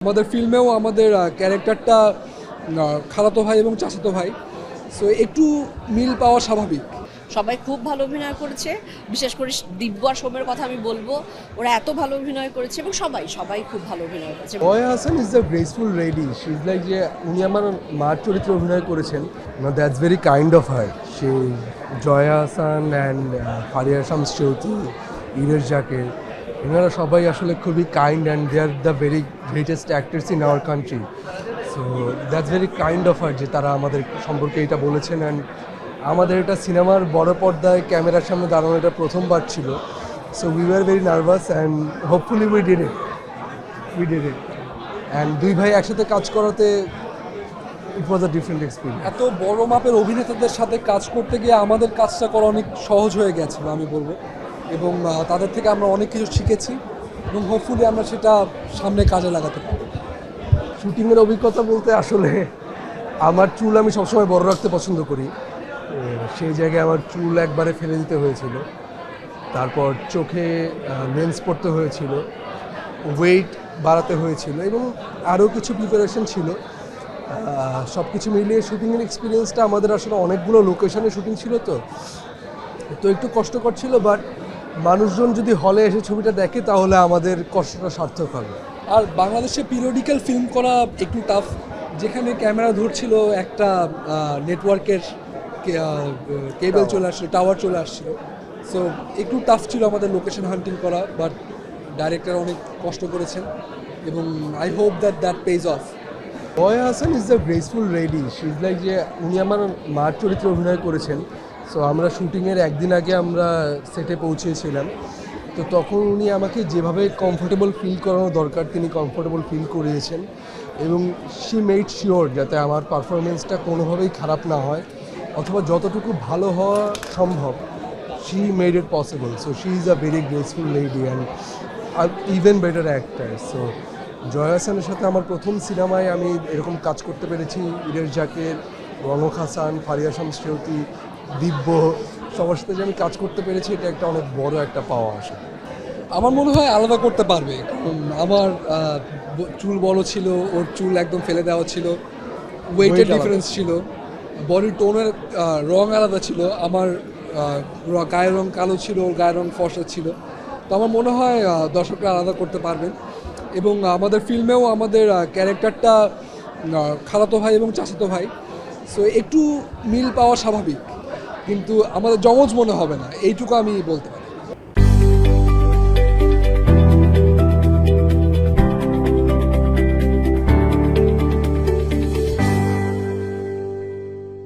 আমাদের ফিল্মেও আমাদের ক্যারেক্টারটা খালাতো ভাই এবং চাচাতো ভাই, সো একটু মিল পাওয়া স্বাভাবিক। সবাই খুব ভালো অভিনয় করেছে, বিশেষ করে দিব্য আর সৌম্যের কথা আমি বলবো। ওরা এত ভালো অভিনয় করেছে এবং সবাই সবাই খুব ভালো অভিনয় করেছে। Jaya Hasan is the graceful lady. She is like যে উনি আমার মার চরিত্রে অভিনয় করেছেন। That's very kind of her. সে জয়া হাসান অ্যান্ড ফারিয়া শামস চৌধুরী, ইরেশ জাকের, এনারা সবাই আসলে খুবই kind and they are the very greatest actors in our country. So that's very kind of her যে তারা আমাদের সম্পর্কে এটা বলেছেন। অ্যান্ড আমাদের এটা সিনেমার বড় পর্দায় ক্যামেরার সামনে দাঁড়ানো এটা প্রথমবার ছিল। So we were very nervous and hopefully we did it and দুই ভাই একসাথে কাজ করাতে ইট ওয়াজ আ ডিফারেন্ট এক্সপিরিয়েন্স। এত বড় মাপের অভিনেতাদের সাথে কাজ করতে গিয়ে আমাদের কাজটা করা অনেক সহজ হয়ে গেছিল আমি বলবো, এবং তাদের থেকে আমরা অনেক কিছু শিখেছি এবং হোপফুলি আমরা সেটা সামনে কাজে লাগাতে পারবো। শুটিংয়ের অভিজ্ঞতা বলতে আসলে আমার চুল আমি সবসময় বড় রাখতে পছন্দ করি। সেই জায়গায় আমার চুল একবারে ফেলে দিতে হয়েছিল। তারপর চোখে লেন্স পড়তে হয়েছিল, ওয়েট বাড়াতে হয়েছিল এবং আরও কিছু প্রিপারেশন ছিল। সব কিছু মিলিয়ে শুটিংয়ের এক্সপিরিয়েন্সটা আমাদের আসলে অনেকগুলো লোকেশনে শুটিং ছিল, তো একটু কষ্টকর ছিল। বাট মানুষজন যদি হলে এসে ছবিটা দেখে তাহলে আমাদের কষ্টটা সার্থক হবে। আর বাংলাদেশে পিরিয়ডিক্যাল ফিল্ম করা একটু টাফ, যেখানে ক্যামেরা ধরছিল একটা নেটওয়ার্কের কেবল চলে আসছিল, টাওয়ার চলে আসছিল। সো একটু টাফ ছিল আমাদের লোকেশন হান্টিং করা, বাট ডাইরেক্টর অনেক কষ্ট করেছেন এবং I hope that pays off. Jaya Hasan is the graceful lady. She is like যে উনি আমার মার চরিত্রে অভিনয় করেছেন। সো আমরা শুটিংয়ের একদিন আগে আমরা সেটে পৌঁছেছিলাম, তো তখন উনি আমাকে যেভাবে কমফোর্টেবল ফিল করানো দরকার তিনি কমফোর্টেবল ফিল করিয়েছেন এবং শি মেড শিওর যাতে আমার পারফরমেন্সটা কোনোভাবেই খারাপ না হয় অথবা যতটুকু ভালো হওয়া সম্ভব she made it possible. So she is a very graceful lady and even better actor. So Jaya হাসানের সাথে আমার প্রথম সিনেমায় আমি এরকম কাজ করতে পেরেছি। ইরেশ জাকের, রনক হাসান, ফারিয়া শামস চৌধুরী, দিব্য, সবার সাথে যে আমি কাজ করতে পেরেছি এটা একটা অনেক বড় একটা পাওয়া আসে। আমার মনে হয় আলাদা করতে পারবে, কারণ আমার চুল বড় ছিল, ওর চুল একদম ফেলে দেওয়া ছিল, ওয়েটের ডিফারেন্স ছিল, বডির টোনের রং আলাদা ছিল। আমার গায়ের রং কালো ছিল, ওর গায়ের রং ফর্সা ছিল। তো আমার মনে হয় দর্শকরা আলাদা করতে পারবেন। এবং আমাদের ফিল্মেও আমাদের ক্যারেক্টারটা খালাতো ভাই এবং চাচাতো ভাই, সো একটু মিল পাওয়া স্বাভাবিক, কিন্তু আমাদের জমজ মনে হবে না, এইটুকু আমি বলতে পারি।